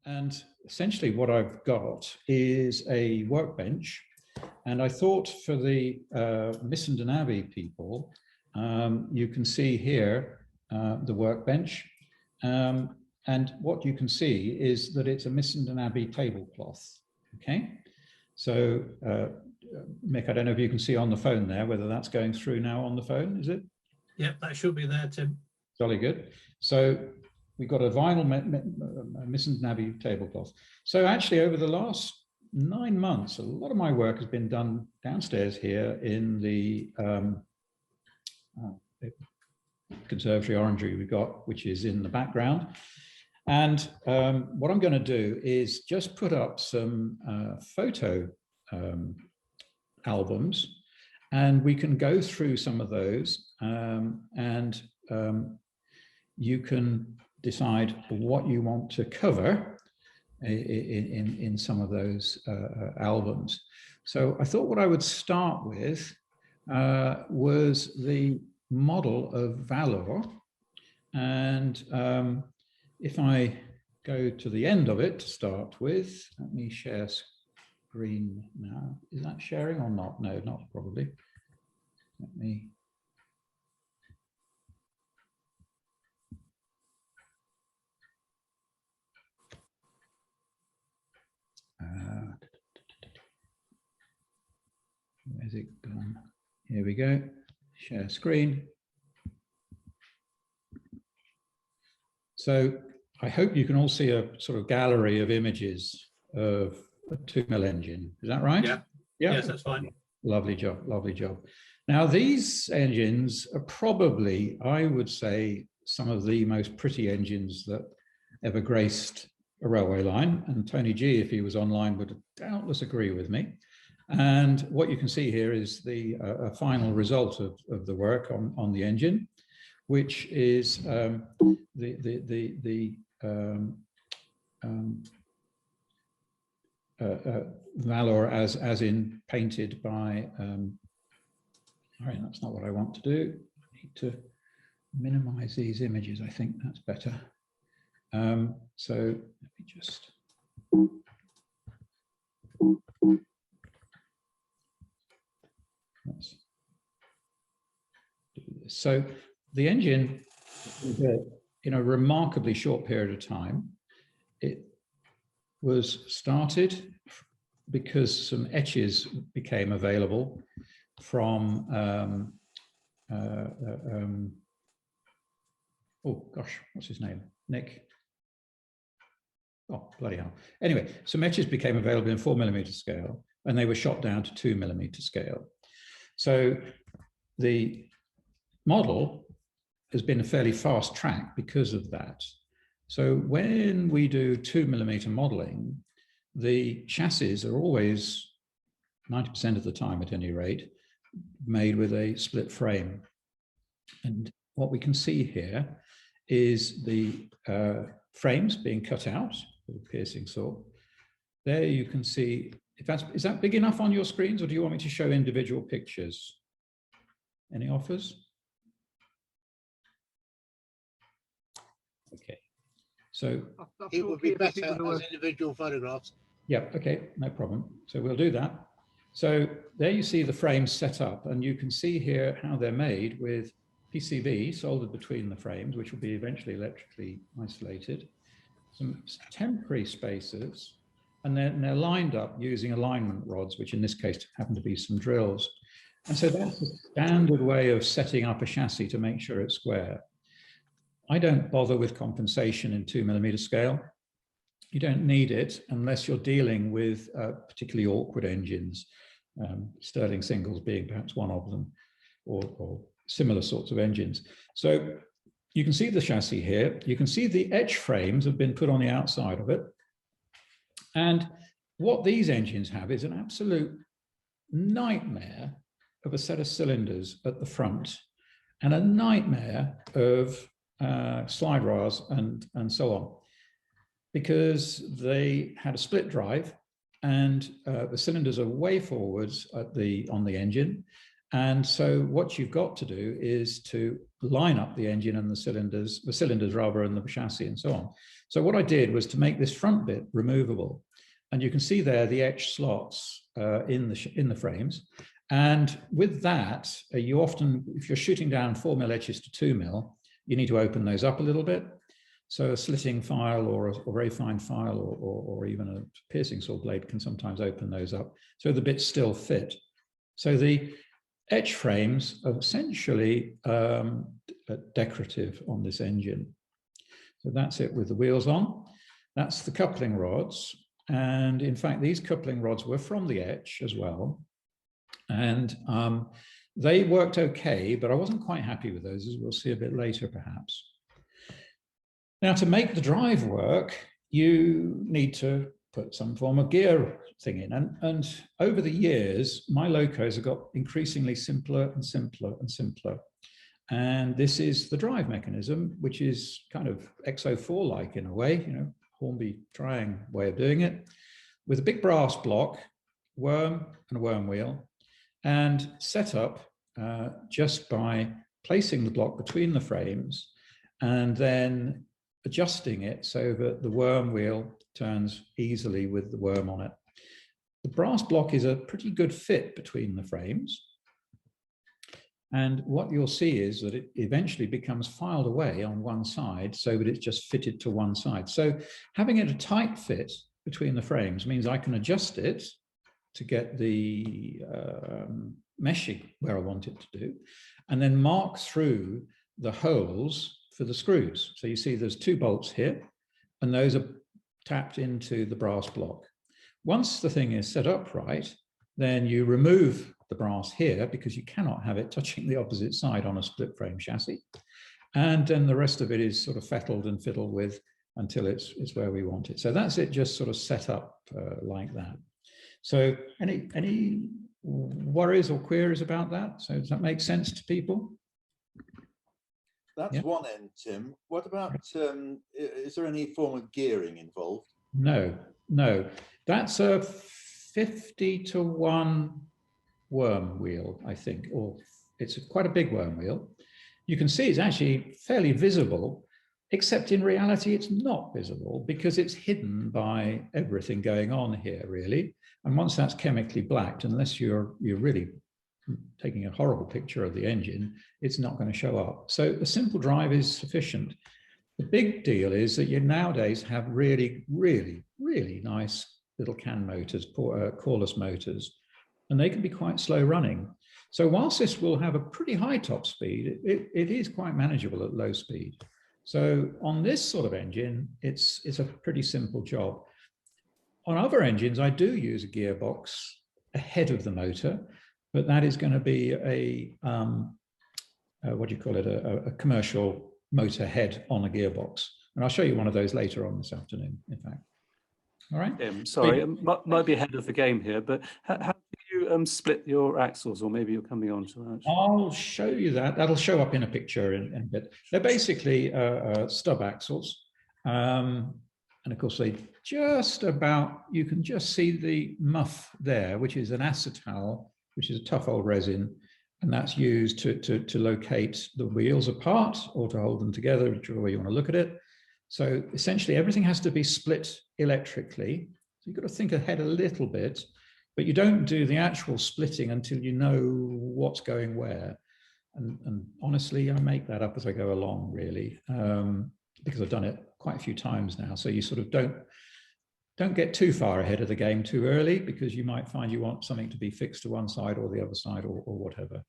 And essentially what I've got is a workbench. And I thought for the Missenden Abbey people, you can see here the workbench. And what you can see is that it's a Missenden Abbey tablecloth. Okay, so Mick, I don't know if you can see on the phone there, whether that's going through now on the phone, is it? Yep, that should be there, Tim. Jolly good. So we've got a vinyl Missenden Abbey tablecloth. So actually over the last 9 months, a lot of my work has been done downstairs here in the conservatory orangery we've got, which is in the background. And what I'm going to do is just put up some photo albums, and we can go through some of those, and you can decide what you want to cover in some of those albums. So I thought what I would start with was the model of Valor. And if I go to the end of it to start with, let me share screen now. Is that sharing or not? No, not probably. Let me. Where's it gone? Here we go. Share screen. So I hope you can all see a sort of gallery of images of a 2mm engine. Is that right? Yeah. Yeah. Yes, that's fine. Lovely job. Lovely job. Now, these engines are probably, I would say, some of the most pretty engines that ever graced a railway line. And Tony G, if he was online, would doubtless agree with me. And what you can see here is the final result of the work on the engine, which is Valor as in painted by, all right, that's not what I want to do. I need to minimize these images. I think that's better. So let me just. Let's do this. So the engine, in a remarkably short period of time, it was started because some etches became available from oh gosh, what's his name? Nick. Oh, bloody hell. Anyway, some etches became available in 4mm scale, and they were shot down to 2mm scale. So the model has been a fairly fast track because of that. So when we do 2mm modeling, the chassis are always, 90% of the time at any rate, made with a split frame. And what we can see here is the frames being cut out with a piercing saw. There you can see, is that big enough on your screens, or do you want me to show individual pictures? Any offers? Okay, so it would be better as individual photographs. Yeah, okay, no problem. So we'll do that. So there you see the frames set up, and you can see here how they're made with PCB soldered between the frames, which will be eventually electrically isolated, some temporary spacers, and then they're lined up using alignment rods, which in this case happen to be some drills. And so that's a standard way of setting up a chassis to make sure it's square. I don't bother with compensation in 2mm scale. You don't need it unless you're dealing with particularly awkward engines, Stirling singles being perhaps one of them, or similar sorts of engines. So you can see the chassis here. You can see the etch frames have been put on the outside of it. And what these engines have is an absolute nightmare of a set of cylinders at the front, and a nightmare of slide rails and so on, because they had a split drive, and the cylinders are way forwards at on the engine. And so what you've got to do is to line up the engine and the cylinders rather, and the chassis and so on. So what I did was to make this front bit removable. And you can see there the etch slots in the frames. And with that, you often, if you're shooting down 4mm etches to 2mm, you need to open those up a little bit. So a slitting file or a very fine file or even a piercing saw blade can sometimes open those up, so the bits still fit. So the etch frames are essentially decorative on this engine. So that's it with the wheels on. That's the coupling rods. And in fact, these coupling rods were from the etch as well. And they worked okay, but I wasn't quite happy with those, as we'll see a bit later, perhaps. Now, to make the drive work, you need to put some form of gear thing in. And over the years, my locos have got increasingly simpler and simpler and simpler. And this is the drive mechanism, which is kind of XO4-like in a way, you know, Hornby trying way of doing it, with a big brass block, worm and a worm wheel, and set up just by placing the block between the frames and then adjusting it so that the worm wheel turns easily with the worm on it. The brass block is a pretty good fit between the frames. And what you'll see is that it eventually becomes filed away on one side so that it's just fitted to one side. So having it a tight fit between the frames means I can adjust it to get the meshing where I want it to do, and then mark through the holes for the screws. So you see there's 2 bolts here, and those are tapped into the brass block. Once the thing is set up right, then you remove the brass here because you cannot have it touching the opposite side on a split frame chassis. And then the rest of it is sort of fettled and fiddled with until it's where we want it. So that's it, just sort of set up like that. So any worries or queries about that? So does that make sense to people? That's one end, Tim. What about, is there any form of gearing involved? No, no. That's a 50-to-1 worm wheel, I think, or it's quite a big worm wheel. You can see it's actually fairly visible, except in reality it's not visible because it's hidden by everything going on here, really. And once that's chemically blacked, unless you're really taking a horrible picture of the engine, it's not going to show up. So a simple drive is sufficient. The big deal is that you nowadays have really, really, really nice little can motors, coreless motors, and they can be quite slow running. So whilst this will have a pretty high top speed, it is quite manageable at low speed. So on this sort of engine, it's a pretty simple job. On other engines, I do use a gearbox ahead of the motor, but that is going to be a what do you call it, a commercial motor head on a gearbox. And I'll show you one of those later on this afternoon, in fact. All right. Sorry, might be ahead of the game here, but how do you split your axles, or maybe you're coming on to that? I'll show you that. That'll show up in a picture in a bit. They're basically stub axles. And of course, they just about, you can just see the muff there, which is an acetal, which is a tough old resin. And that's used to locate the wheels apart or to hold them together, whichever way you want to look at it. So essentially everything has to be split electrically. So you've got to think ahead a little bit, but you don't do the actual splitting until you know what's going where. And honestly, I make that up as I go along, really, because I've done it quite a few times now. So you sort of don't get too far ahead of the game too early, because you might find you want something to be fixed to one side or the other side or whatever.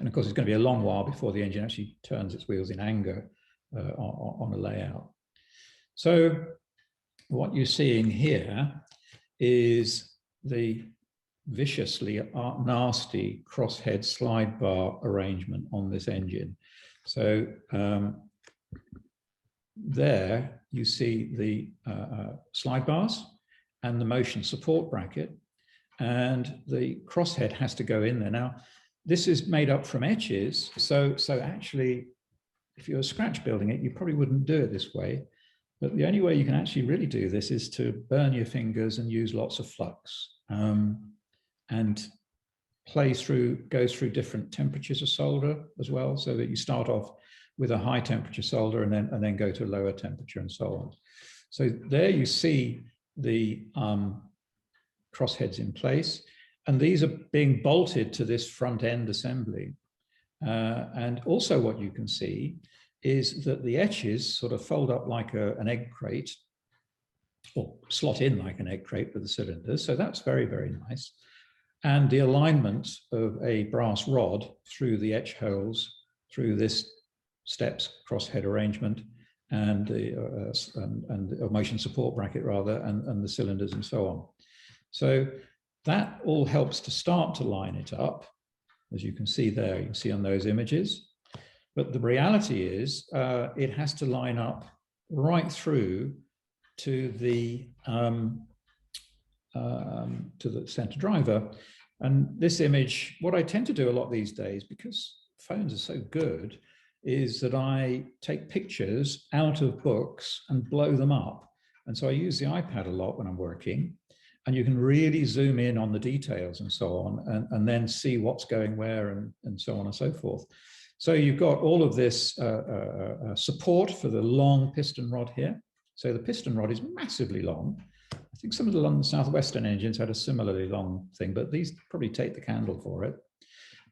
And of course, it's going to be a long while before the engine actually turns its wheels in anger on a layout. So what you're seeing here is the viciously nasty crosshead slide bar arrangement on this engine. So there you see the slide bars and the motion support bracket, and the crosshead has to go in there. Now, this is made up from etches, so actually, if you're scratch building it, you probably wouldn't do it this way. But the only way you can actually really do this is to burn your fingers and use lots of flux. And goes through different temperatures of solder as well, so that you start off with a high temperature solder and then go to a lower temperature and so on. So there you see the crossheads in place, and these are being bolted to this front end assembly. And also what you can see is that the etches sort of fold up like an egg crate, or slot in like an egg crate with the cylinders. So that's very, very nice. And the alignment of a brass rod through the etch holes, through this steps crosshead arrangement, and a motion support bracket rather, and the cylinders and so on. So that all helps to start to line it up, as you can see there, you can see on those images. But the reality is it has to line up right through to the center driver. And this image, what I tend to do a lot these days, because phones are so good, is that I take pictures out of books and blow them up. And so I use the iPad a lot when I'm working, and you can really zoom in on the details and so on, and then see what's going where and so on and so forth. So you've got all of this support for the long piston rod here. So the piston rod is massively long. I think some of the London Southwestern engines had a similarly long thing, but these probably take the candle for it.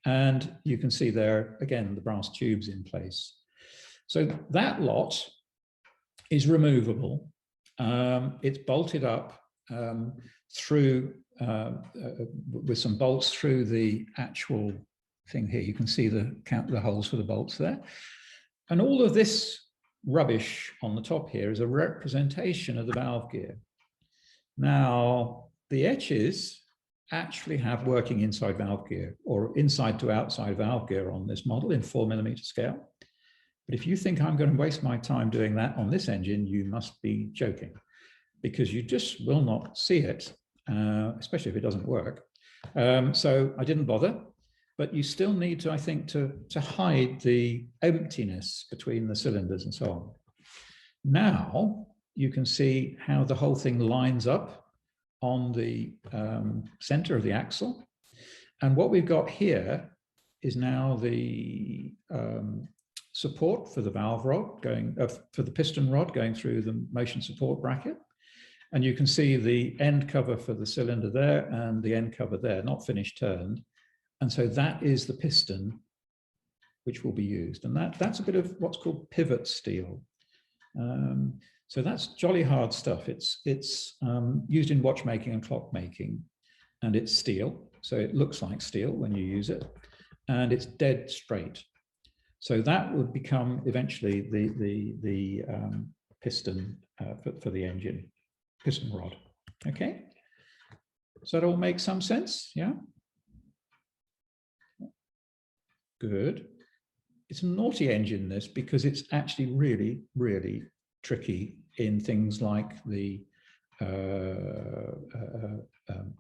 And you can see there, again, the brass tubes in place. So that lot is removable. It's bolted up through, with some bolts through the actual thing here. You can see the holes for the bolts there. And all of this rubbish on the top here is a representation of the valve gear. Now, the etches actually have working inside valve gear, or inside to outside valve gear on this model in 4mm scale. But if you think I'm going to waste my time doing that on this engine, you must be joking, because you just will not see it, especially if it doesn't work. So I didn't bother, but you still need to, I think, to hide the emptiness between the cylinders and so on. Now you can see how the whole thing lines up on the center of the axle. And what we've got here is now the support for the valve rod going, for the piston rod going through the motion support bracket. And you can see the end cover for the cylinder there and the end cover there, not finished turned. And so that is the piston which will be used. And that's a bit of what's called pivot steel. So that's jolly hard stuff. It's used in watchmaking and clockmaking, and it's steel. So it looks like steel when you use it, and it's dead straight. So that would become eventually the piston for the engine, piston rod. Okay. Does that all make some sense? Yeah. Good. It's a naughty engine, this, because it's actually really, really tricky in things like the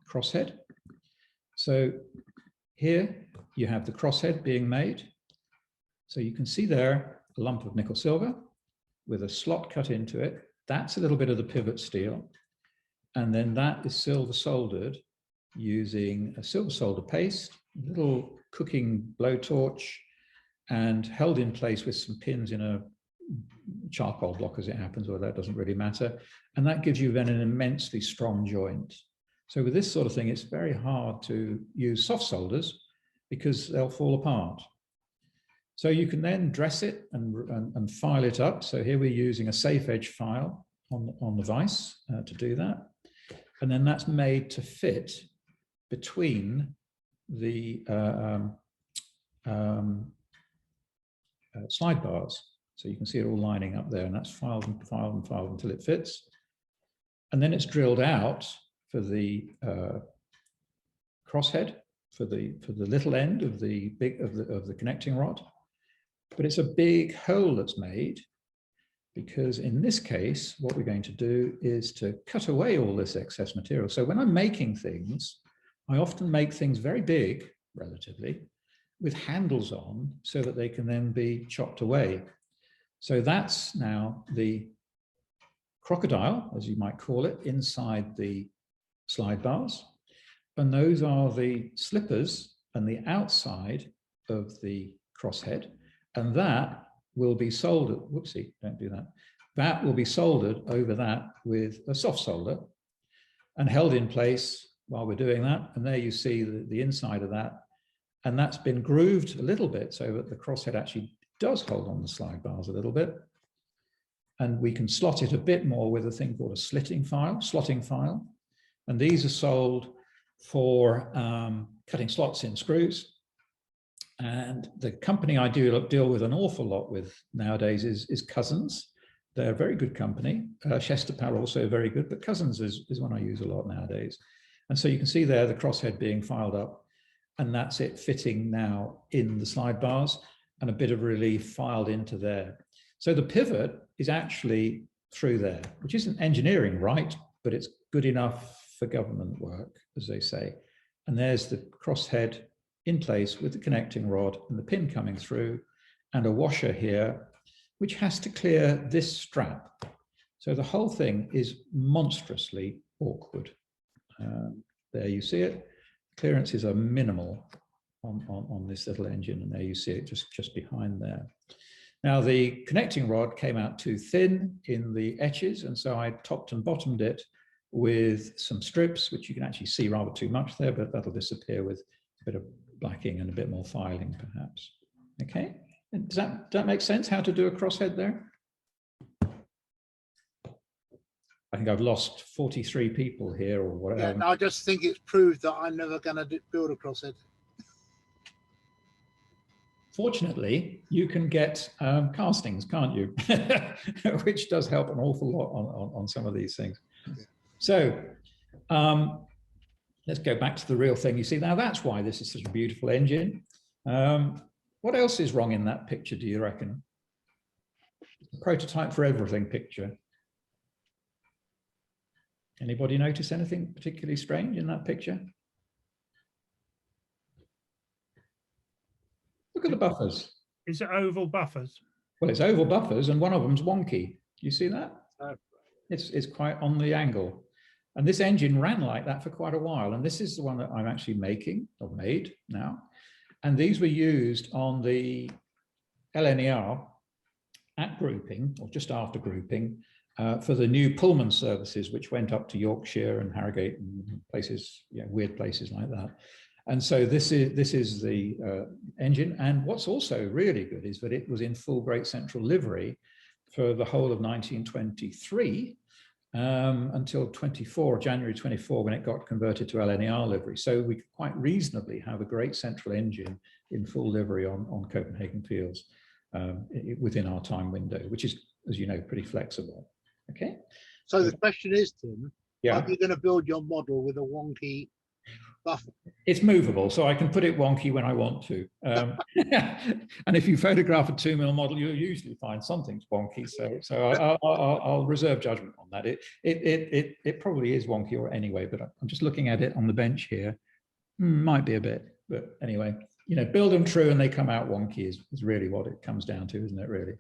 crosshead. So here you have the crosshead being made. So you can see there a lump of nickel silver with a slot cut into it. That's a little bit of the pivot steel. And then that is silver soldered using a silver solder paste, a little cooking blowtorch, and held in place with some pins in a charcoal block, as it happens, or that doesn't really matter. And that gives you then an immensely strong joint. So with this sort of thing, it's very hard to use soft solders because they'll fall apart. So you can then dress it and file it up. So here we're using a safe edge file on the vise to do that. And then that's made to fit between the slide bars. So you can see it all lining up there, and that's filed and filed and filed until it fits. And then it's drilled out for the crosshead, for the little end of the connecting rod. But it's a big hole that's made, because in this case, what we're going to do is to cut away all this excess material. So when I'm making things, I often make things very big, relatively, with handles on so that they can then be chopped away. So that's now the crocodile, as you might call it, inside the slide bars. And those are the slippers and the outside of the crosshead, and that will be soldered, whoopsie, don't do that. That will be soldered over that with a soft solder and held in place while we're doing that. And there you see the inside of that. And that's been grooved a little bit so that the crosshead actually does hold on the slide bars a little bit. And we can slot it a bit more with a thing called a slotting file. And these are sold for cutting slots in screws. And the company I deal with an awful lot with nowadays is Cousins. They're a very good company. Chesterpal also very good, but Cousins is one I use a lot nowadays. And so you can see there the crosshead being filed up, and that's it fitting now in the slide bars and a bit of relief filed into there. So the pivot is actually through there, which isn't engineering right, but it's good enough for government work, as they say. And there's the crosshead in place with the connecting rod and the pin coming through, and a washer here, which has to clear this strap. So the whole thing is monstrously awkward. There you see it. Clearances are minimal on this little engine, and there you see it just behind there. Now the connecting rod came out too thin in the etches, and so I topped and bottomed it with some strips, which you can actually see rather too much there, but that'll disappear with a bit of blacking and a bit more filing perhaps. Okay, and does that make sense how to do a crosshead there? I think I've lost 43 people here or whatever. Yeah, I just think it's proved that I'm never going to build a crosshead. Fortunately, you can get castings, can't you? Which does help an awful lot on some of these things. Yeah. So let's go back to the real thing. You see, now that's why this is such a beautiful engine. What else is wrong in that picture, do you reckon? The prototype for everything picture. Anybody notice anything particularly strange in that picture? Look at the buffers. Is it oval buffers? Well, it's oval buffers, and one of them's wonky. You see that? It's quite on the angle. And this engine ran like that for quite a while. And this is the one that I'm actually making, or made now. And these were used on the LNER at grouping, or just after grouping, for the new Pullman services, which went up to Yorkshire and Harrogate and places, weird places like that. And so this is the engine. And what's also really good is that it was in full Great Central livery for the whole of 1923 until January 24, when it got converted to LNER livery. So we could quite reasonably have a Great Central engine in full livery on Copenhagen fields within our time window, which is, as you know, pretty flexible. Okay. So the question is, Tim, yeah, are you going to build your model with a wonky buffer? It's movable, so I can put it wonky when I want to. And if you photograph a 2mm model, you'll usually find something's wonky. So I'll reserve judgment on that. It probably is wonky or anyway, but I'm just looking at it on the bench here. Might be a bit, but anyway, build them true and they come out wonky is really what it comes down to, isn't it? Really.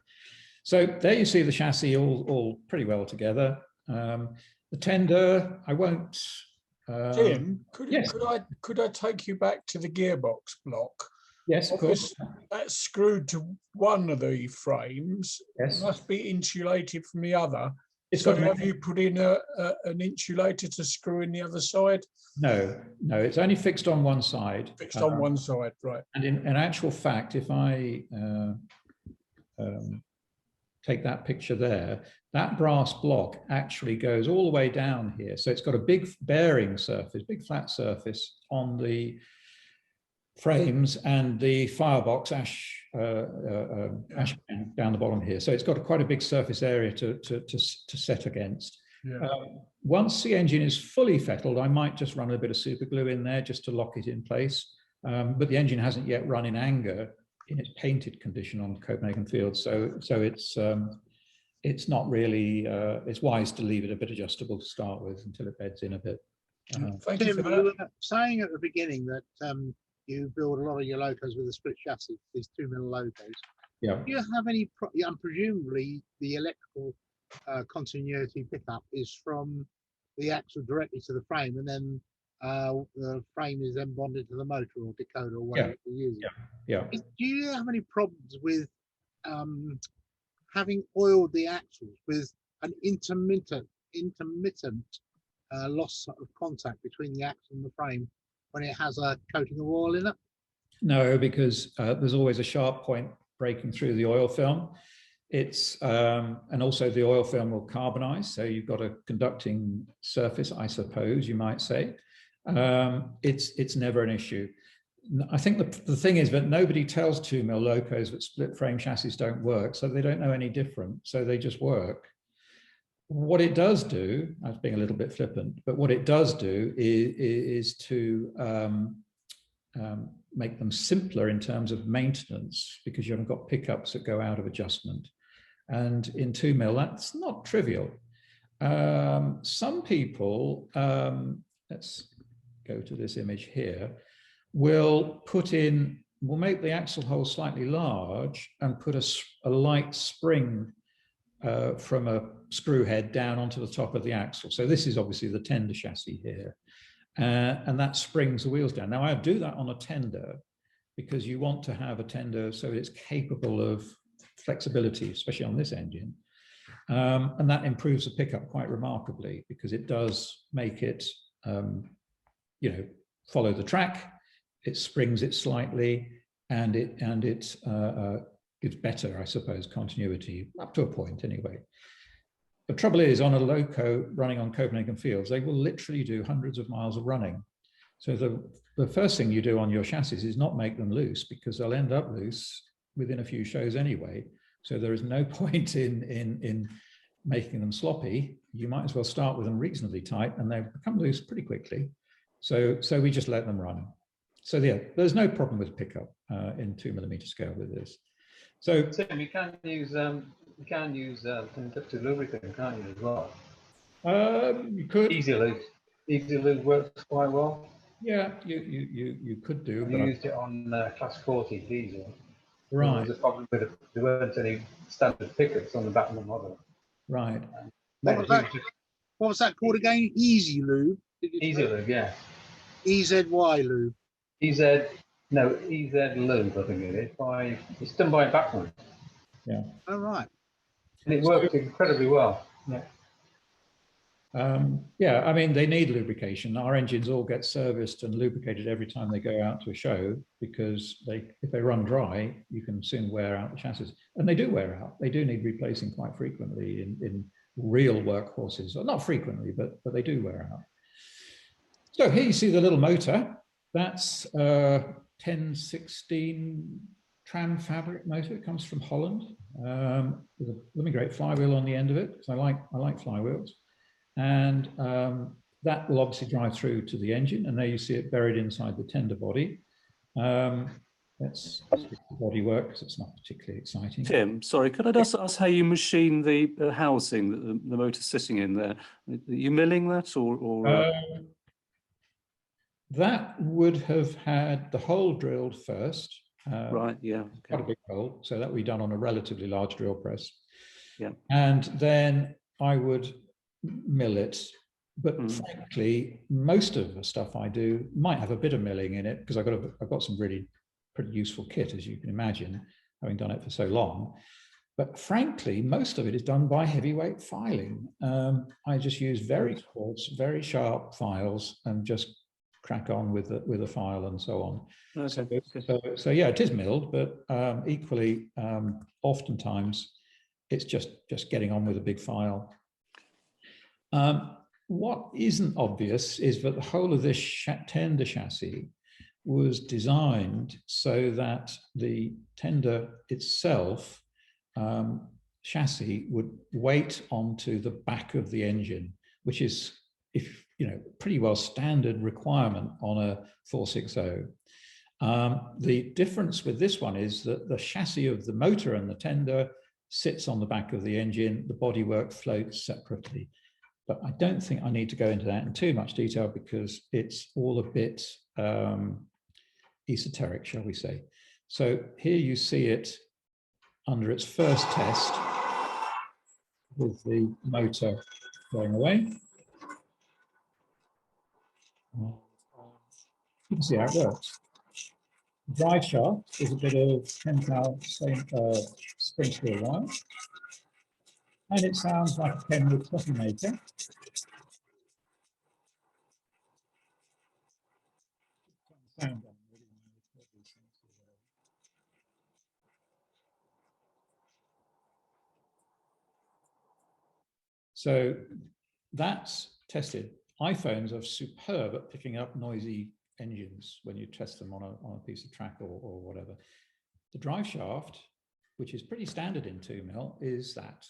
So there you see the chassis all pretty well together. The tender, I won't. Tim, yes. could I take you back to the gearbox block? Yes, of course. That's screwed to one of the frames. Yes. It must be insulated from the other. It's so got have you put in an insulator to screw in the other side? No, it's only fixed on one side. Fixed on one side, right. And in actual fact, if I take that picture there, that brass block actually goes all the way down here. So it's got a big bearing surface, big flat surface on the frames and the firebox ash pan down the bottom here. So it's got quite a big surface area to set against. Yeah. Once the engine is fully fettled, I might just run a bit of super glue in there just to lock it in place. But the engine hasn't yet run in anger in its painted condition on Copenhagen fields. So it's not really, it's wise to leave it a bit adjustable to start with until it beds in a bit. Thank you for Tim, that. you were saying at the beginning that you build a lot of your locos with a split chassis, these 2mm locos. Yeah. Do you have any, and presumably the electrical continuity pickup is from the axle directly to the frame, and then the frame is then bonded to the motor or decoder or whatever you're using. Yeah. Do you have any problems with having oiled the axles with an intermittent loss of contact between the axle and the frame when it has a coating of oil in it? No, because there's always a sharp point breaking through the oil film. It's and also the oil film will carbonize, so you've got a conducting surface, I suppose you might say. It's never an issue. I think the thing is that nobody tells 2mm locos that split frame chassis don't work, so they don't know any different, so they just work. What it does do, I was being a little bit flippant, but what it does do is to make them simpler in terms of maintenance, because you haven't got pickups that go out of adjustment. And in 2mm, that's not trivial. Some people, let's go to this image here, will make the axle hole slightly large and put a light spring from a screw head down onto the top of the axle. So this is obviously the tender chassis here. And that springs the wheels down. Now I do that on a tender because you want to have a tender so it's capable of flexibility, especially on this engine. And that improves the pickup quite remarkably because it does make it, follow the track. It springs it slightly, and it gives better, I suppose, continuity up to a point anyway. The trouble is, on a loco running on Copenhagen fields, they will literally do hundreds of miles of running. So the first thing you do on your chassis is not make them loose, because they'll end up loose within a few shows anyway. So there is no point in making them sloppy. You might as well start with them reasonably tight, and they become loose pretty quickly. So we just let them run. So yeah, there's no problem with pickup in 2mm scale with this. So Tim, you can use conductive lubricant, can't you, as well? You could. Easy lube works quite well. Yeah, you could do. We used it on class 40 diesel. Right. There was a problem with there weren't any standard pickups on the back of the model. Right. What was that called again? Easy Lube? Easy Lube, yeah. EZY Lube. EZ Lube, I think it is. It's done by Bachmann. Yeah. Oh, right. And it worked incredibly well. Yeah. Yeah, I mean, they need lubrication. Our engines all get serviced and lubricated every time they go out to a show, because if they run dry, you can soon wear out the chassis. And they do wear out. They do need replacing quite frequently in real workhorses. Well, not frequently, but they do wear out. So here you see the little motor. That's a 1016 tram fabric motor. It comes from Holland with a blooming great flywheel on the end of it, because I like flywheels. And that will obviously drive through to the engine, and there you see it buried inside the tender body. Let's skip the body work because it's not particularly exciting. Tim, sorry, could I just ask how you machine the housing that the motor's sitting in there? Are you milling that, or that would have had the hole drilled first. right, yeah. Okay. Quite a big hole, so that would be done on a relatively large drill press. Yeah. And then I would mill it, but frankly, most of the stuff I do might have a bit of milling in it, because I've got some really pretty useful kit, as you can imagine, having done it for so long. But frankly, most of it is done by heavyweight filing. I just use very coarse, very sharp files and just crack on with a file and so on. Okay. So yeah, it is milled, but equally, oftentimes it's just getting on with a big file. What isn't obvious is that the whole of this tender chassis was designed so that the tender itself chassis would weight onto the back of the engine, which is, pretty well standard requirement on a 460. The difference with this one is that the chassis of the motor and the tender sits on the back of the engine. The bodywork floats separately. But I don't think I need to go into that in too much detail, because it's all a bit esoteric, shall we say. So here you see it under its first test with the motor going away. You can see how it works. The drive shaft is a bit of 10 cal spring steel wire, and it sounds like a Kenwood coffee maker. Sound on, really, when you record these things or whatever. So that's tested. iPhones are superb at picking up noisy engines when you test them on a piece of track or whatever. The drive shaft, which is pretty standard in 2mm, is that.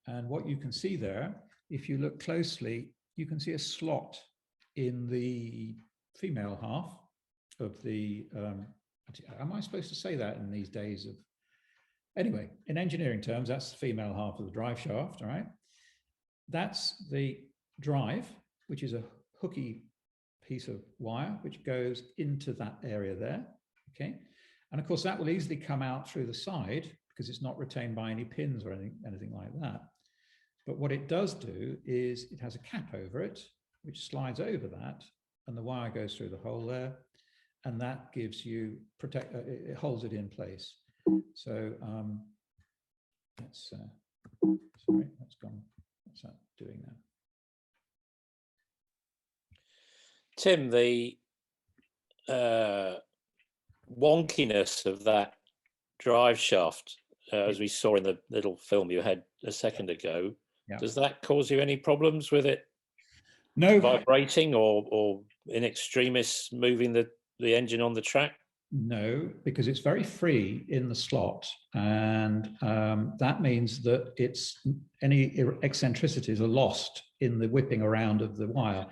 And what you can see there, if you look closely, you can see a slot in the female half of the, am I supposed to say that in these days of, anyway, in engineering terms, that's the female half of the drive shaft, all right? That's the drive, which is a hooky piece of wire, which goes into that area there, okay? And of course, that will easily come out through the side because it's not retained by any pins or anything like that. But what it does do is it has a cap over it, which slides over that, and the wire goes through the hole there, and that gives you, it holds it in place. So that's, sorry, that's gone. What's that doing now? Tim, the wonkiness of that drive shaft, as we saw in the little film you had a second ago, does that cause you any problems with it? No. Vibrating or in extremis moving the engine on the track? No, because it's very free in the slot, and that means that any eccentricities are lost in the whipping around of the wire.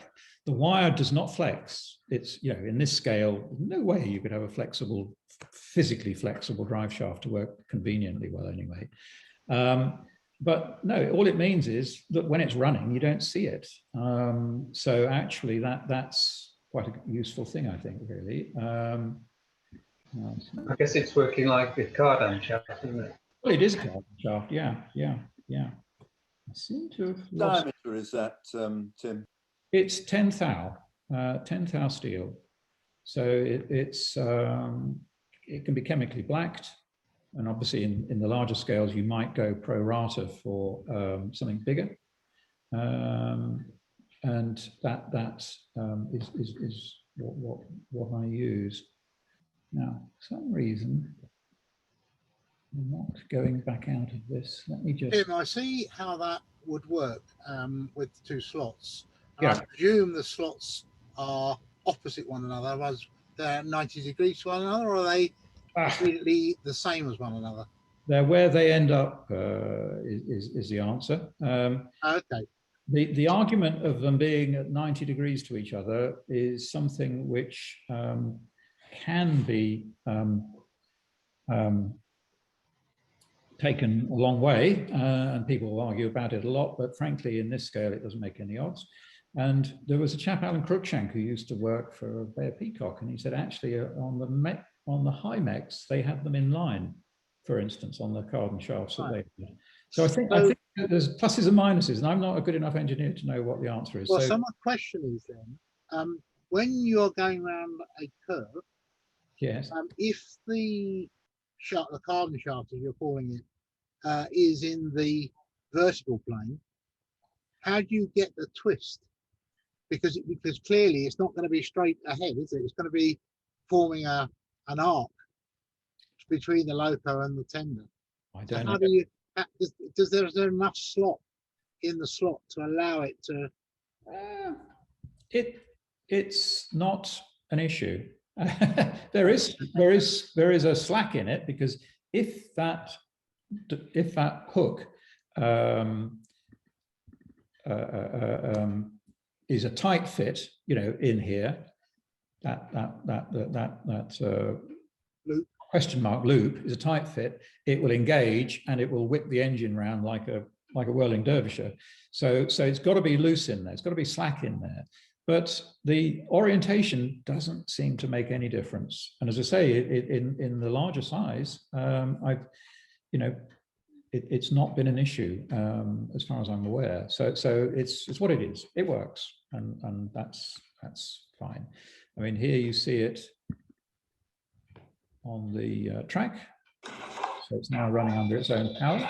The wire does not flex. It's, you know, in this scale, no way you could have a flexible, physically flexible drive shaft to work conveniently well anyway. But no, all it means is that when it's running, you don't see it. So actually that's quite a useful thing, I think, really. I guess it's working like the cardan shaft, isn't it? Well, it is a cardan shaft, yeah. I seem to have lost. Diameter is that, Tim? It's 10 thou steel. So it can be chemically blacked. And obviously in the larger scales, you might go pro rata for something bigger. And that is what I use. Now, for some reason, I'm not going back out of this. Let me just... Tim, I see how that would work with the two slots. And Yeah. I presume the slots are opposite one another, otherwise they're 90 degrees to one another, or are they completely the same as one another? They're where they end up is the answer. Okay. The argument of them being at 90 degrees to each other is something which can be taken a long way, and people will argue about it a lot, but frankly, in this scale, it doesn't make any odds. And there was a chap, Alan Cruikshank, who used to work for Bayer Peacock, and he said, actually, on the high mechs, they had them in line, for instance, on the cardan shafts that they had. So I think there's pluses and minuses, and I'm not a good enough engineer to know what the answer is. Well, so my question is then, when you're going around a curve, yes, if the cardan shaft, as you're calling it, is in the vertical plane, how do you get the twist? Because clearly it's not going to be straight ahead, is it? It's going to be forming an arc between the loco and the tender. I don't know. How do you? Is there enough slot in the slot to allow it to? It's not an issue. there is a slack in it, because if that hook is a tight fit, you know, in here, that loop. Question mark loop is a tight fit, it will engage and it will whip the engine around like a whirling dervisher. So it's got to be loose in there, it's got to be slack in there. But the orientation doesn't seem to make any difference. And as I say, in the larger size, it's not been an issue as far as I'm aware. So it's what it is. It works, and that's fine. I mean, here you see it on the track. So it's now running under its own power.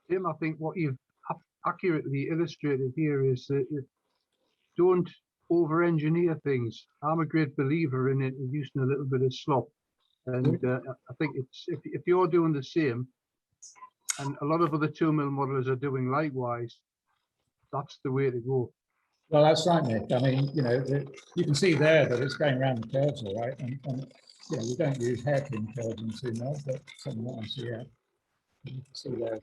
Tim, I think what you've accurately illustrated here is that you don't over-engineer things. I'm a great believer in using a little bit of slop, and I think it's if you're doing the same, and a lot of other 2mm modelers are doing likewise, that's the way to go. Well, that's right, Nick. I mean, you know, you can see there that it's going around the curves all right, and you know, we don't use hairpin curves in 2mm, but something that I see here. You can see there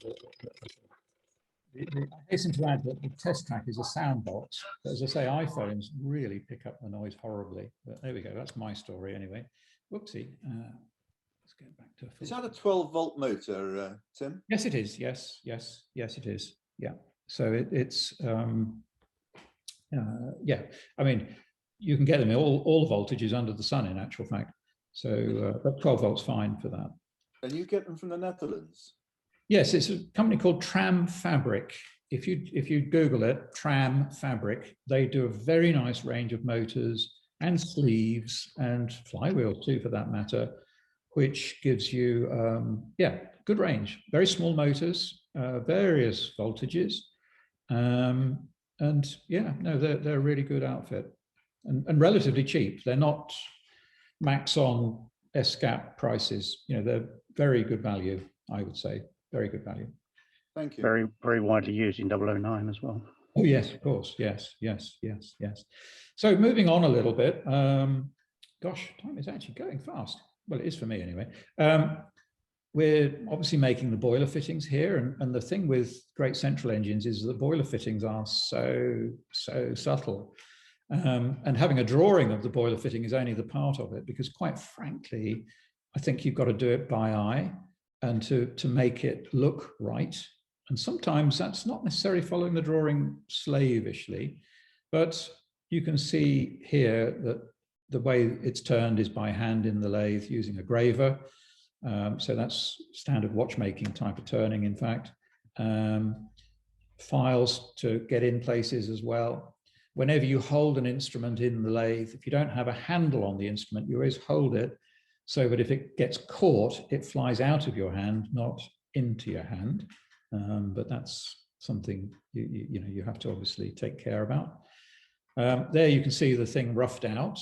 I hasten to add that the test track is a sound box, but as I say, iPhones really pick up the noise horribly. But there we go, that's my story anyway. Whoopsie. Let's get back to. Is that a 12-volt motor, Tim? Yes, it is. Yes, it is. Yeah. So it's yeah. I mean, you can get them in all voltages under the sun, in actual fact. So, but 12 volts fine for that. And you get them from the Netherlands? Yes, it's a company called Tram Fabric. If you Google it, Tram Fabric, they do a very nice range of motors and sleeves and flywheels too, for that matter, which gives you yeah, good range. Very small motors, various voltages, and yeah, no, they're a really good outfit and relatively cheap. They're not Maxon SCAP prices. You know, they're very good value, I would say. Very good value. Thank you. Very, very widely used in 009 as well. Oh, yes, of course. Yes. So moving on a little bit, gosh, time is actually going fast. Well, it is for me anyway. We're obviously making the boiler fittings here. And the thing with great central engines is the boiler fittings are so subtle. And having a drawing of the boiler fitting is only the part of it, because quite frankly, I think you've got to do it by eye and to make it look right. And sometimes that's not necessarily following the drawing slavishly, but you can see here that the way it's turned is by hand in the lathe using a graver. So that's standard watchmaking type of turning, in fact. Files to get in places as well. Whenever you hold an instrument in the lathe, if you don't have a handle on the instrument, you always hold it so that if it gets caught, it flies out of your hand, not into your hand. But that's something you know you have to obviously take care about. There you can see the thing roughed out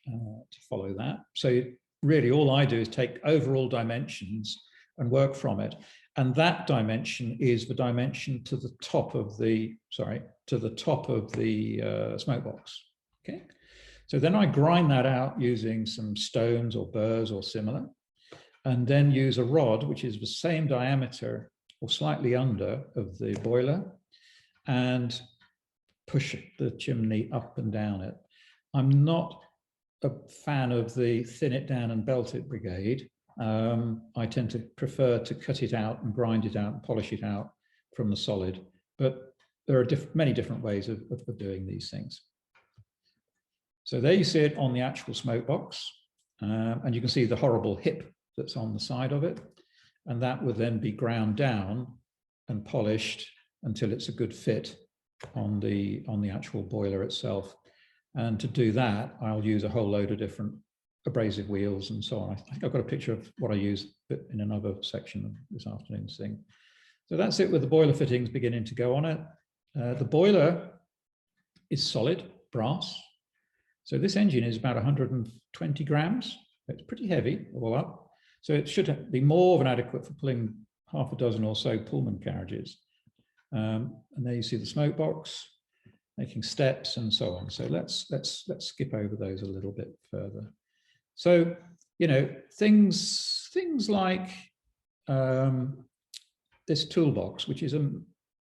to follow that. So really all I do is take overall dimensions and work from it. And that dimension is the dimension to the top of the, smoke box, okay? So then I grind that out using some stones or burrs or similar, and then use a rod, which is the same diameter or slightly under of the boiler, and push the chimney up and down it. I'm not a fan of the thin it down and belt it brigade. I tend to prefer to cut it out and grind it out and polish it out from the solid, but there are many different ways of doing these things. So there you see it on the actual smoke box, and you can see the horrible hip that's on the side of it, and that would then be ground down and polished until it's a good fit on the actual boiler itself. And to do that, I'll use a whole load of different abrasive wheels and so on. I think I've got a picture of what I use in another section of this afternoon's thing. So that's it with the boiler fittings beginning to go on it. The boiler is solid brass. So this engine is about 120 grams. It's pretty heavy all up. So it should be more than adequate for pulling half a dozen or so Pullman carriages. And there you see the smoke box, making steps and so on. So let's skip over those a little bit further. So, you know, things like this toolbox, which is a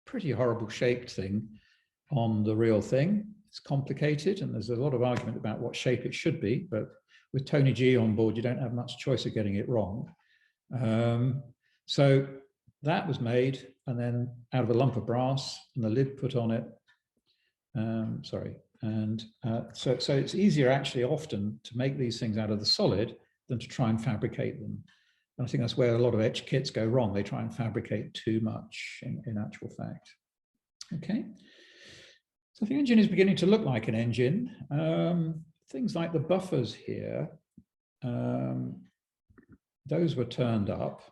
pretty horrible shaped thing on the real thing. It's complicated and there's a lot of argument about what shape it should be, but with Tony G on board, you don't have much choice of getting it wrong. So that was made and then out of a lump of brass and the lid put on it. So it's easier actually often to make these things out of the solid than to try and fabricate them. And I think that's where a lot of etch kits go wrong. They try and fabricate too much in actual fact. Okay, So the engine is beginning to look like an engine. Things like the buffers here, those were turned up.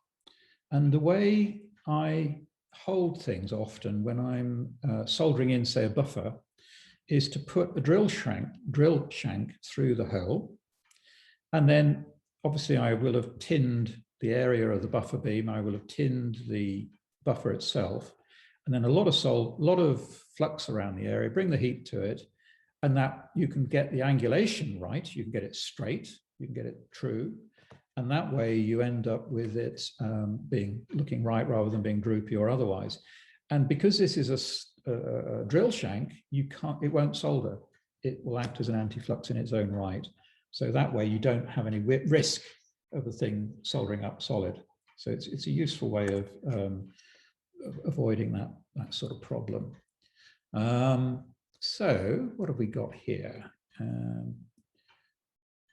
And the way I hold things often when I'm soldering in, say, a buffer, is to put a drill shank through the hole. And then obviously I will have tinned the area of the buffer beam. I will have tinned the buffer itself. And then a lot of flux around the area, bring the heat to it, and that you can get the angulation right, you can get it straight, you can get it true, and that way you end up with it looking right rather than being droopy or otherwise. And because this is a drill shank, it won't solder. It will act as an anti-flux in its own right. So that way you don't have any risk of the thing soldering up solid. So it's a useful way of avoiding that sort of problem. So what have we got here?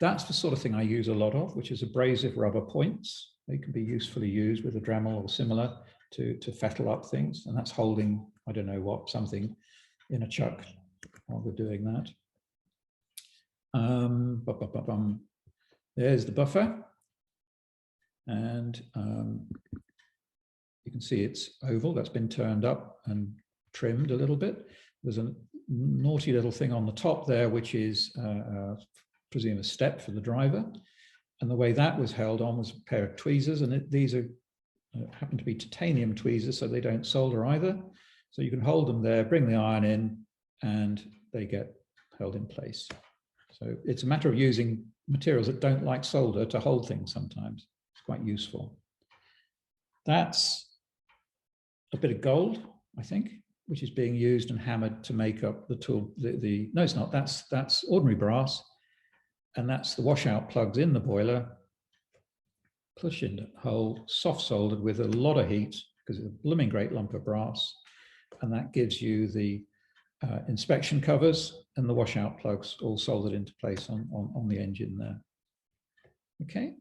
That's the sort of thing I use a lot of, which is abrasive rubber points. They can be usefully used with a Dremel or similar to fettle up things. And that's holding, I don't know what, something in a chuck while we're doing that. There's the buffer. And you can see it's oval, that's been turned up and trimmed a little bit. There's a naughty little thing on the top there, which is, presume, a step for the driver. And the way that was held on was a pair of tweezers, and these are happen to be titanium tweezers, so they don't solder either. So you can hold them there, bring the iron in, and they get held in place. So it's a matter of using materials that don't like solder to hold things sometimes. It's quite useful. That's a bit of gold, I think, which is being used and hammered to make up the tool. No, it's not. That's ordinary brass, and that's the washout plugs in the boiler, push in hole, soft soldered with a lot of heat because it's a blooming great lump of brass, and that gives you the inspection covers and the washout plugs all soldered into place on the engine there. Okay.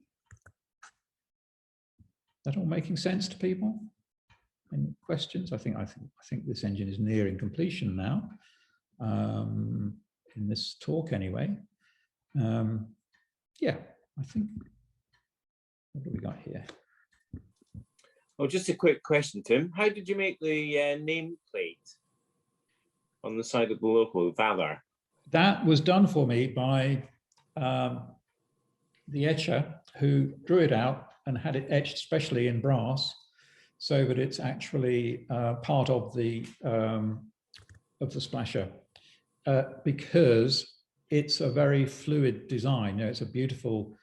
That all making sense to people? Any questions? I think this engine is nearing completion now, in this talk anyway. Yeah, I think, what do we got here? Well, just a quick question, Tim. How did you make the nameplate on the side of the logo, Valor? That was done for me by the etcher who drew it out and had it etched specially in brass, so that it's actually part of the splasher, because it's a very fluid design. You know, it's a beautiful.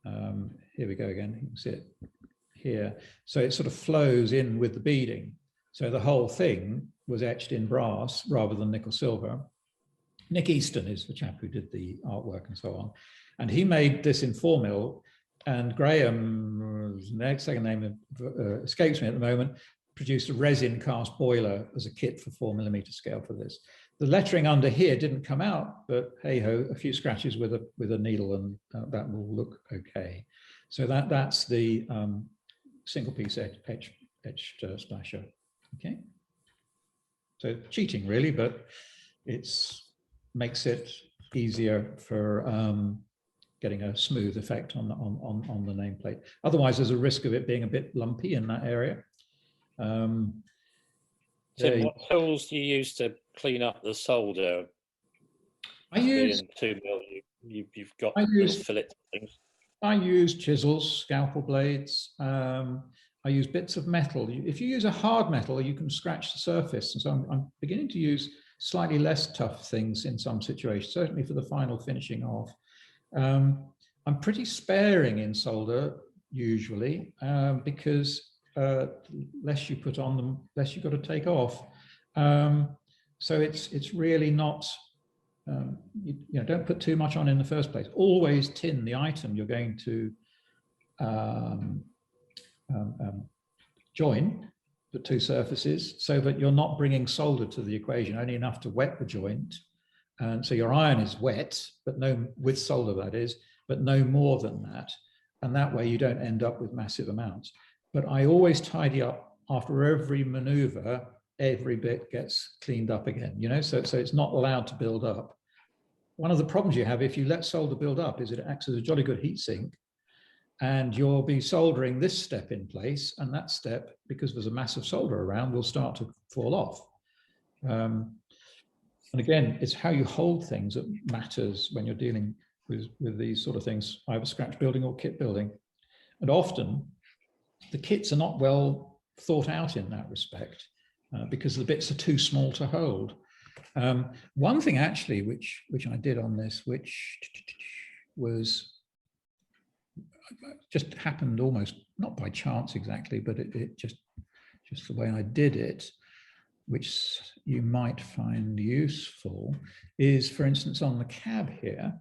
Here we go again. You can see it here. So it sort of flows in with the beading. So the whole thing was etched in brass rather than nickel silver. Nick Easton is the chap who did the artwork and so on, and he made this in 4mm. And Graham, the second name escapes me at the moment, produced a resin cast boiler as a kit for 4mm scale for this. The lettering under here didn't come out, but hey ho, a few scratches with a needle, and that will look okay. So that's the single piece etched splasher. Okay. So cheating really, but makes it easier for getting a smooth effect on the nameplate. Otherwise, there's a risk of it being a bit lumpy in that area. So what tools do you use to clean up the solder? I use 2mm. You've got fillet things. I use chisels, scalpel blades. I use bits of metal. If you use a hard metal, you can scratch the surface. And so I'm beginning to use slightly less tough things in some situations, certainly for the final finishing off. I'm pretty sparing in solder usually, because less you put on them, less you've got to take off. So it's really not, you know, don't put too much on in the first place. Always tin the item you're going to join the two surfaces, so that you're not bringing solder to the equation, only enough to wet the joint. And so your iron is wet, but with solder that is, but no more than that. And that way you don't end up with massive amounts. But I always tidy up after every maneuver every bit gets cleaned up again, you know, so it's not allowed to build up. One of the problems you have if you let solder build up is it acts as a jolly good heat sink, and you'll be soldering this step in place, and that step, because there's a mass of solder around, will start to fall off. And again, it's how you hold things that matters when you're dealing with these sort of things, either scratch building or kit building. And often the kits are not well thought out in that respect because the bits are too small to hold. One thing actually, which I did on this, which was just happened almost not by chance exactly, but it just the way I did it, which you might find useful, is, for instance, on the cab here,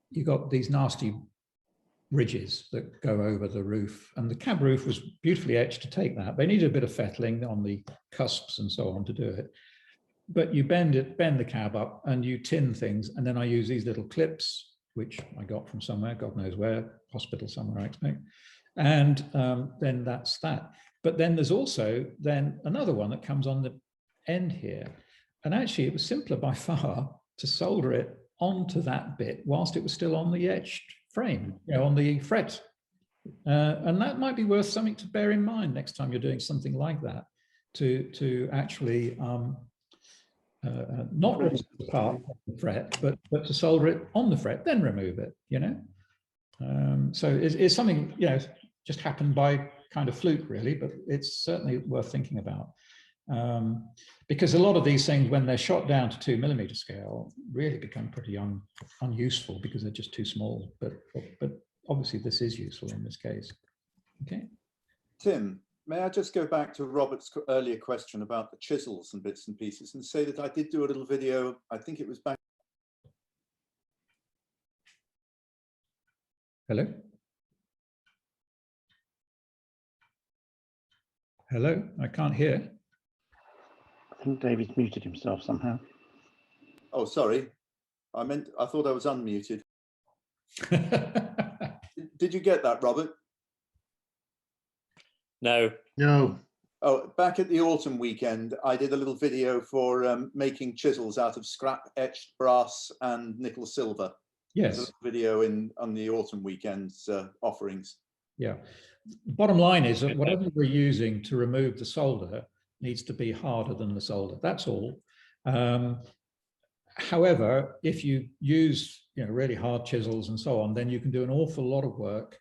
you got these nasty ridges that go over the roof, and the cab roof was beautifully etched to take that. They needed a bit of fettling on the cusps and so on to do it, but you bend the cab up and you tin things, and then I use these little clips, which I got from somewhere, God knows where, hospital somewhere I expect, and then that's that. But then there's also then another one that comes on the end here, and actually it was simpler by far to solder it onto that bit whilst it was still on the etched frame, you know, on the fret. And that might be worth something to bear in mind next time you're doing something like that, to actually not remove the part of the fret, but to solder it on the fret, then remove it, you know. So it's something, you know, just happened by kind of fluke really, but it's certainly worth thinking about. Because a lot of these things, when they're shot down to 2mm scale, really become pretty unuseful because they're just too small. But obviously this is useful in this case. Okay. Tim, may I just go back to Robert's earlier question about the chisels and bits and pieces and say that I did do a little video, I think it was back. Hello? Hello, I can't hear. I think David's muted himself somehow. Oh, sorry. I thought I was unmuted. Did you get that, Robert? No. No. Oh, back at the autumn weekend, I did a little video for making chisels out of scrap etched brass and nickel silver. Yes. There's a video on the autumn weekend's offerings. Yeah. The bottom line is that whatever we're using to remove the solder needs to be harder than the solder. That's all. However, if you use, you know, really hard chisels and so on, then you can do an awful lot of work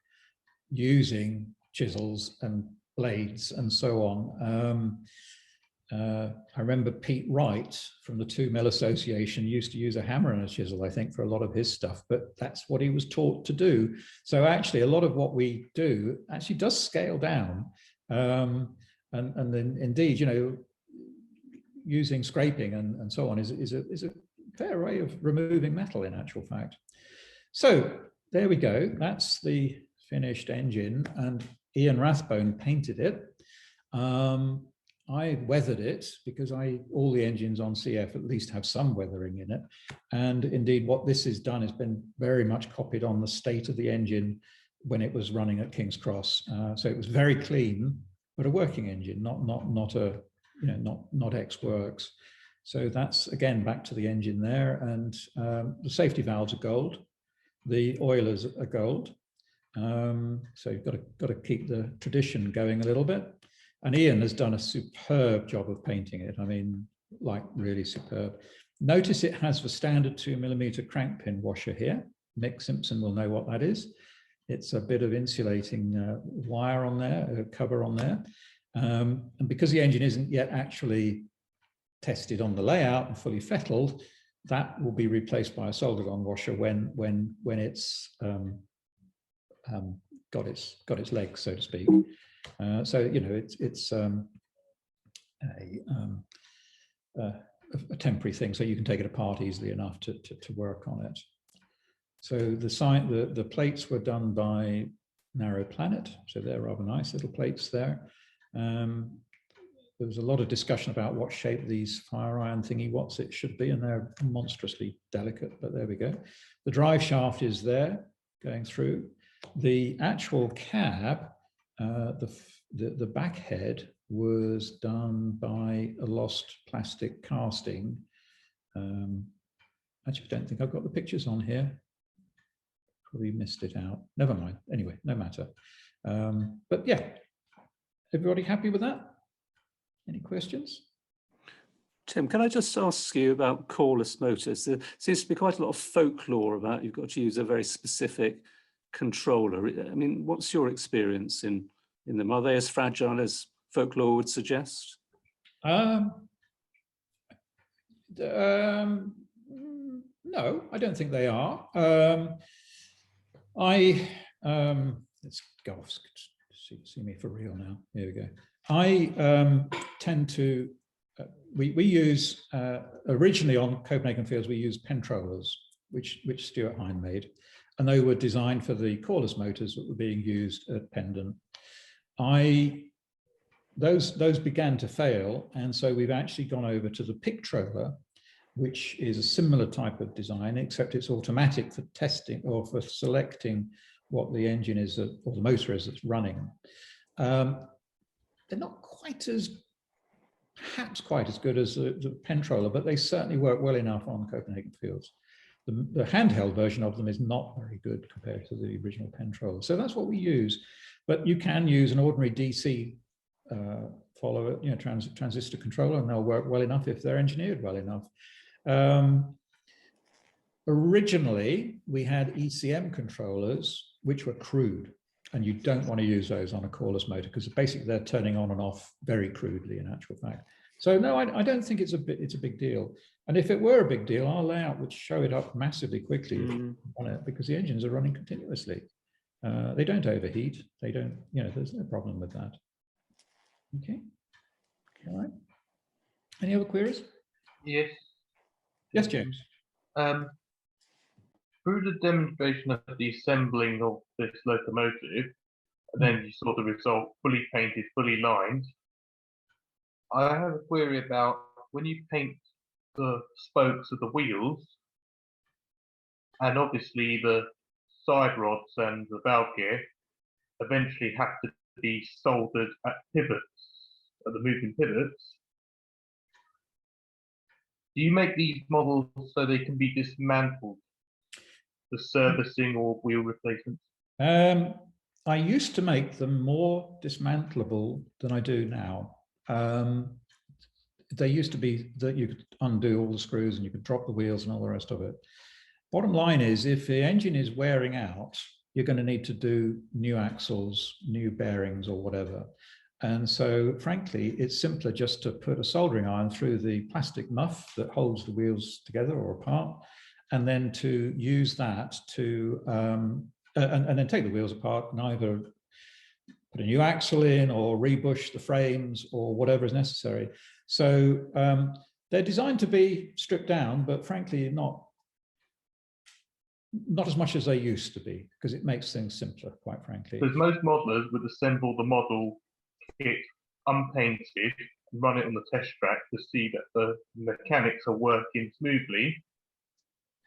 using chisels and blades and so on. I remember Pete Wright from the 2mm Association used to use a hammer and a chisel, I think, for a lot of his stuff, but that's what he was taught to do. So actually, a lot of what we do actually does scale down. And then indeed, you know, using scraping and so on is a fair way of removing metal in actual fact. So there we go. That's the finished engine, and Ian Rathbone painted it. I weathered it because all the engines on CF at least have some weathering in it. And indeed, what this has done has been very much copied on the state of the engine when it was running at King's Cross. So it was very clean, but a working engine, not a, you know, not X-Works. So that's again back to the engine there, and the safety valves are gold, the oilers are gold. So you've got to keep the tradition going a little bit. And Ian has done a superb job of painting it. I mean, like really superb. Notice it has the standard 2mm crank pin washer here. Mick Simpson will know what that is. It's a bit of insulating wire on there, a cover on there. And because the engine isn't yet actually tested on the layout and fully fettled, that will be replaced by a soldered on washer when it's got its legs, so to speak. So you know it's a temporary thing, so you can take it apart easily enough to work on it. So the plates were done by Narrow Planet, so they're rather nice little plates there. There was a lot of discussion about what shape these fire iron thingy what's it should be, and they're monstrously delicate, but there we go. The drive shaft is there going through. The actual cab, the back head was done by a lost plastic casting. Actually, I don't think I've got the pictures on here. Probably missed it out. Never mind. Anyway, no matter. But yeah, everybody happy with that? Any questions? Tim, can I just ask you about coreless motors? There seems to be quite a lot of folklore about you've got to use a very specific controller. I mean, what's your experience in them? Are they as fragile as folklore would suggest? No, I don't think they are. Let's go off, see me for real now. Here we go. I tend to, we use, originally on Copenhagen fields, we used pentrollers, which Stuart Hine made, and they were designed for the coreless motors that were being used at Pendant. Those began to fail, and so we've actually gone over to the Pictroller, which is a similar type of design, except it's automatic for testing or for selecting what the engine is or the motor is that's running. They're not perhaps quite as good as the pentroller, but they certainly work well enough on Copenhagen fields. The handheld version of them is not very good compared to the original pentroller. So that's what we use, but you can use an ordinary DC follower, transistor controller, and they'll work well enough if they're engineered well enough. Originally, we had ECM controllers, which were crude, and you don't want to use those on a coreless motor because basically they're turning on and off very crudely in actual fact. So no, I don't think it's a big deal. And if it were a big deal, our layout would show it up massively quickly on it because the engines are running continuously. They don't overheat. They don't, there's no problem with that. Okay. All right. Any other queries? Yes. Yes, James. Through the demonstration of the assembling of this locomotive, and then you saw the result fully painted, fully lined. I have a query about when you paint the spokes of the wheels, and obviously the side rods and the valve gear eventually have to be soldered at pivots, at the moving pivots. Do you make these models so they can be dismantled for servicing or wheel replacements? I used to make them more dismantleable than I do now. They used to be that you could undo all the screws and you could drop the wheels and all the rest of it. Bottom line is, if the engine is wearing out, you're going to need to do new axles, new bearings or whatever. And so, frankly, it's simpler just to put a soldering iron through the plastic muff that holds the wheels together or apart, and then to use that to, and then take the wheels apart and either put a new axle in or rebush the frames or whatever is necessary. So they're designed to be stripped down, but frankly, not as much as they used to be, because it makes things simpler, quite frankly. Because most modelers would assemble the model kit unpainted and run it on the test track to see that the mechanics are working smoothly,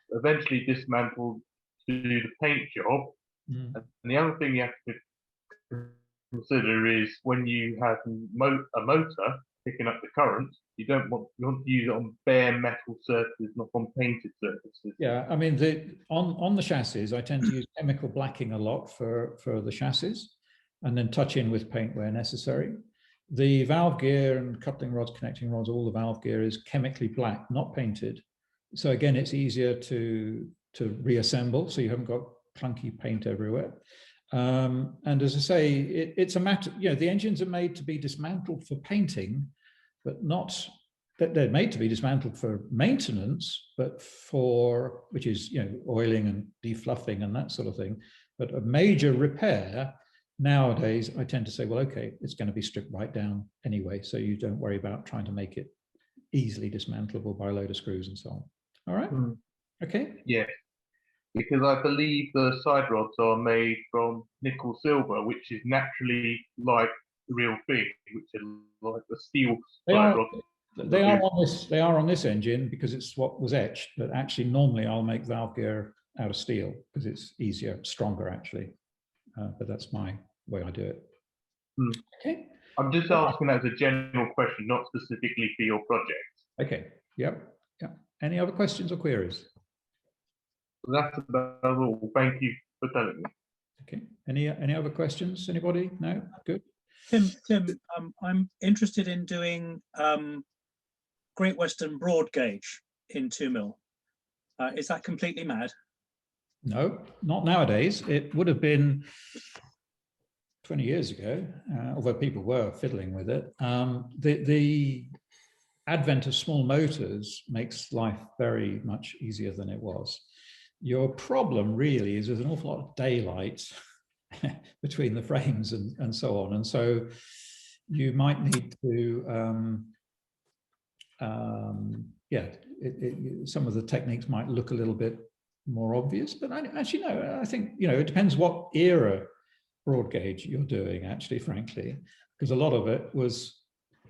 eventually dismantle to do the paint job. And the other thing you have to consider is when you have a motor picking up the current, you want to use it on bare metal surfaces, not on painted surfaces. Yeah, I mean, on the chassis, I tend to use chemical blacking a lot for the chassis, and then touch in with paint where necessary. The valve gear and coupling rods, connecting rods, all the valve gear is chemically black, not painted. So again, it's easier to reassemble, so you haven't got clunky paint everywhere. And as I say, it's a matter, the engines are made to be dismantled for painting, but not that they're made to be dismantled for maintenance, but which is, oiling and defluffing and that sort of thing. But a major repair, nowadays, I tend to say, well, okay, it's going to be stripped right down anyway, so you don't worry about trying to make it easily dismantleable by a load of screws and so on. All right? Okay? Yeah. Because I believe the side rods are made from nickel silver, which is naturally like the real thing, which is like the steel side rod. They are on this engine because it's what was etched, but actually normally I'll make valve gear out of steel because it's easier, stronger actually. But that's my way I do it. Okay. I'm just asking as a general question, not specifically for your project. Okay. Yep. Yep. Any other questions or queries? That's about all. Thank you for telling me. Okay. Any other questions? Anybody? No? Good. Tim, I'm interested in doing Great Western broad gauge in 2 mil. Is that completely mad? No, not nowadays. It would have been 20 years ago, although people were fiddling with it. The advent of small motors makes life very much easier than it was. Your problem really is there's an awful lot of daylight between the frames and so on. And so you might need to, some of the techniques might look a little bit more obvious, but actually, no, I think, it depends what era broad gauge you're doing, actually, frankly, because a lot of it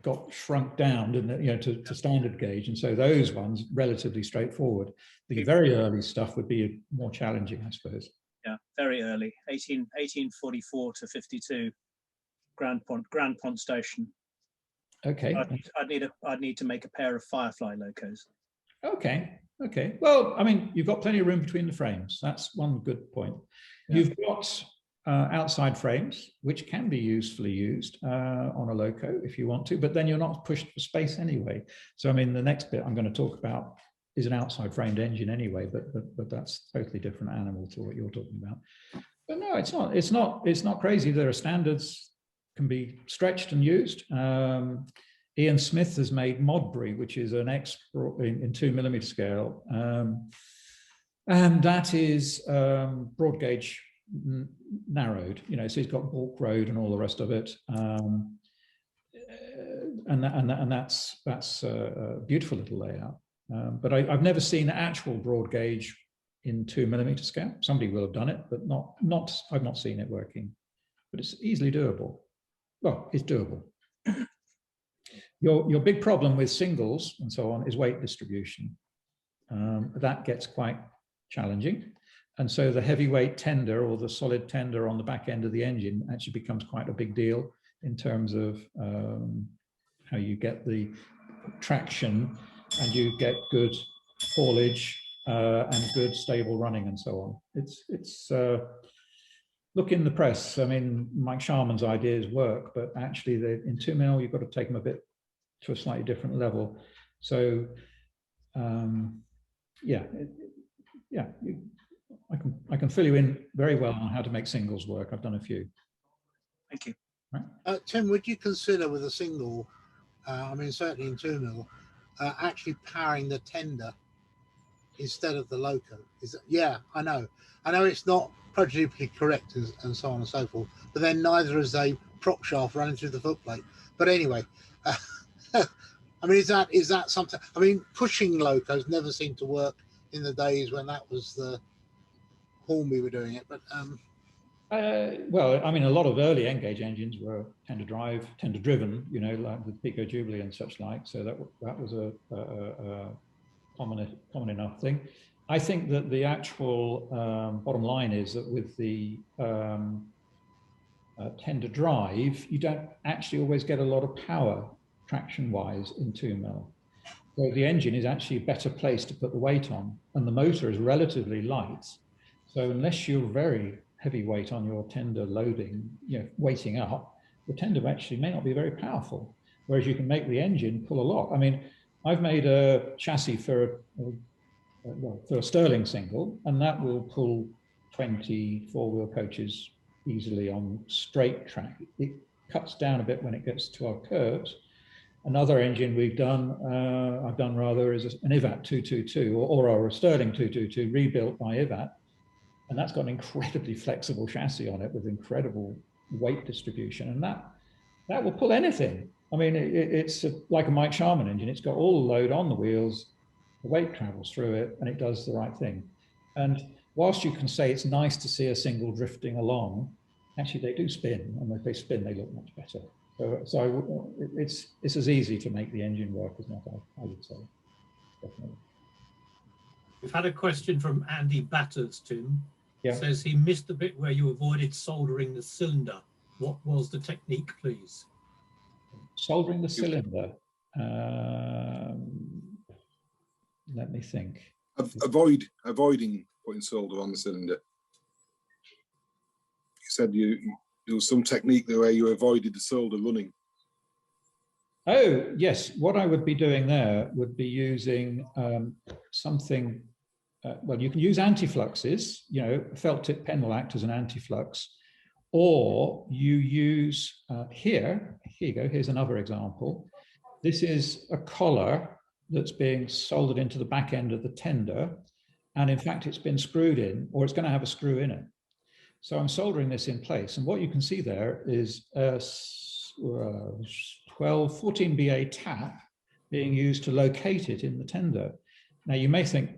got shrunk down, didn't it, to standard gauge. And so those ones relatively straightforward. The very early stuff would be more challenging, I suppose. Yeah, very early, 1844 to 52, Grand Pont Station. Okay. I'd need to make a pair of Firefly locos. Okay. Okay. Well, I mean, you've got plenty of room between the frames. That's one good point. Yeah. You've got outside frames, which can be usefully used on a loco if you want to, but then you're not pushed for space anyway. So, I mean, the next bit I'm going to talk about is an outside framed engine anyway, but that's a totally different animal to what you're talking about. But no, it's not crazy. There are standards can be stretched and used. Ian Smith has made Modbury, which is an X in 2 mm scale, and that is broad gauge narrowed. So he's got Balk Road and all the rest of it, and that's a beautiful little layout. But I've never seen actual broad gauge in 2 mm scale. Somebody will have done it, but I've not seen it working. But it's easily doable. Well, it's doable. Your big problem with singles and so on is weight distribution. That gets quite challenging. And so the heavyweight tender or the solid tender on the back end of the engine actually becomes quite a big deal in terms of how you get the traction and you get good haulage and good stable running and so on. It's look in the press. I mean, Mike Sharman's ideas work, but actually in 2 mil, you've got to take them a bit to a slightly different level. So I can fill you in very well on how to make singles work. I've done a few. Thank you. Right. Tim, would you consider with a single, I mean, certainly in 2 mil, actually powering the tender instead of the loco? Yeah, I know it's not prototypically correct and so on and so forth, but then neither is a prop shaft running through the footplate. But anyway, I mean, is that something? I mean, pushing locos never seemed to work in the days when that was the Hornby were doing it. But well, I mean, a lot of early N-gauge engines were tender driven, like the Pico Jubilee and such like. So that was a common enough thing. I think that the actual bottom line is that with the tender drive, you don't actually always get a lot of power traction-wise in 2 mil. So the engine is actually a better place to put the weight on, and the motor is relatively light. So unless you're very heavy weight on your tender loading, weighting up, the tender actually may not be very powerful. Whereas you can make the engine pull a lot. I mean, I've made a chassis for a Stirling single, and that will pull 20 four-wheel coaches easily on straight track. It cuts down a bit when it gets to our curves. Another engine I've done rather, is an IVAT 222 or a Stirling 222 rebuilt by IVAT. And that's got an incredibly flexible chassis on it with incredible weight distribution. And that will pull anything. I mean, it's like a Mike Sharman engine. It's got all the load on the wheels, the weight travels through it, and it does the right thing. And whilst you can say it's nice to see a single drifting along, actually they do spin, and if they spin, they look much better. So it's as easy to make the engine work as not, I would say, definitely. We've had a question from Andy Batters, Tim. Yeah. Says he missed the bit where you avoided soldering the cylinder. What was the technique, please? Soldering the cylinder. Let me think. Avoiding putting solder on the cylinder. You said there was some technique the way you avoided the solder running. Oh, yes. What I would be doing there would be using something, well, you can use antifluxes, a felt tip pen will act as an antiflux, or you use, here you go, here's another example. This is a collar that's being soldered into the back end of the tender. And in fact, it's been screwed in, or it's going to have a screw in it. So I'm soldering this in place. And what you can see there is a 14 BA tap being used to locate it in the tender. Now you may think,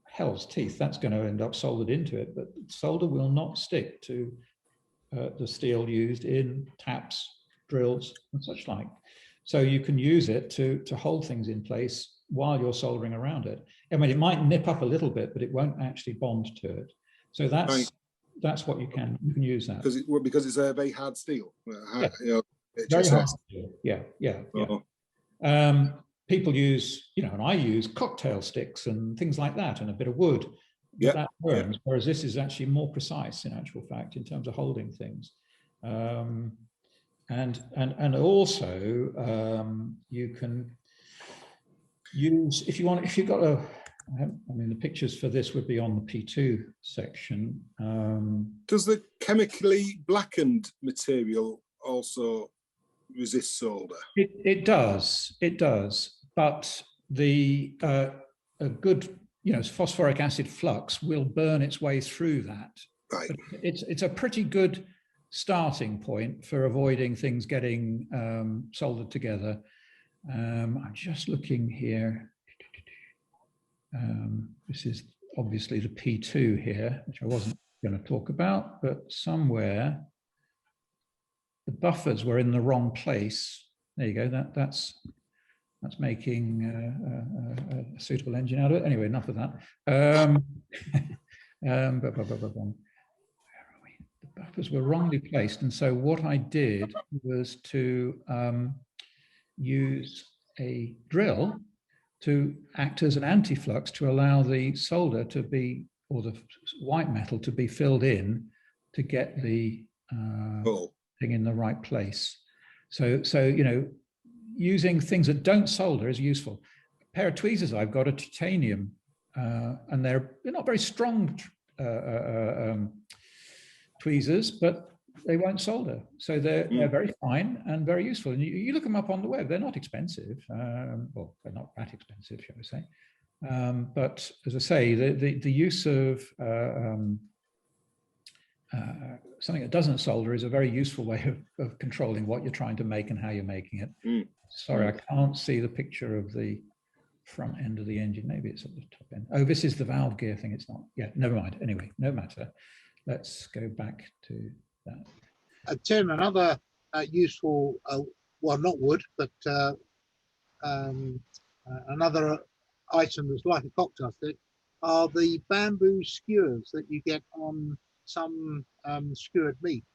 hell's teeth, that's going to end up soldered into it, but solder will not stick to the steel used in taps, drills, and such like. So you can use it to hold things in place while you're soldering around it. I mean, it might nip up a little bit, but it won't actually bond to it. So that's what you can use that. Because it's a very hard steel. Very hard steel. Yeah. People use, and I use cocktail sticks and things like that, and a bit of wood. Yeah. That burns, whereas this is actually more precise in actual fact in terms of holding things. And also you can use, if you've got a, I mean, the pictures for this would be on the P2 section. Does the chemically blackened material also resist solder? It does, but the a good, phosphoric acid flux will burn its way through that. Right. But it's a pretty good starting point for avoiding things getting soldered together. I'm just looking here. This is obviously the P2 here, which I wasn't going to talk about, but somewhere the buffers were in the wrong place. There you go. That's making a suitable engine out of it. Anyway, enough of that. The buffers were wrongly placed, and so what I did was to use a drill to act as an anti-flux to allow the solder to be, or the white metal to be filled in to get the thing in the right place. So using things that don't solder is useful. A pair of tweezers I've got are titanium, and they're not very strong tweezers, but they won't solder. So they're very fine and very useful. And you look them up on the web, they're not expensive. Well, they're not that expensive, shall we say. But as I say, the use of something that doesn't solder is a very useful way of controlling what you're trying to make and how you're making it. Sorry, I can't see the picture of the front end of the engine. Maybe it's at the top end. Oh, this is the valve gear thing. It's not. Yeah, never mind. Anyway, no matter. Let's go back to that. Tim, another useful, well, not wood, but another item that's like a cocktail stick are the bamboo skewers that you get on some skewered meat.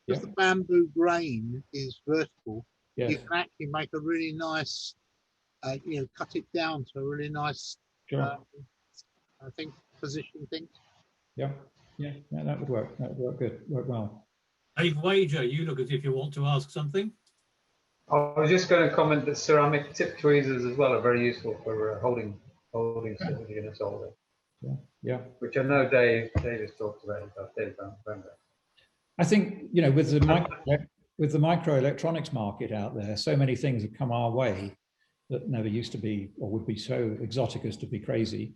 Because the bamboo grain is vertical, you can actually make a really nice, cut it down to a really nice, I think, position thing. Yeah, that would work. That would work good, work well. Dave Wager, you look as if you want to ask something. I was just going to comment that ceramic tip tweezers as well are very useful for holding solder in a solder. Yeah. Which I know Dave has talked about. Dave Van I think with the microelectronics market out there, so many things have come our way that never used to be or would be so exotic as to be crazy.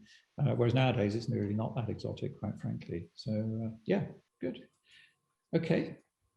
Whereas nowadays it's really not that exotic, quite frankly. So yeah, good. Okay.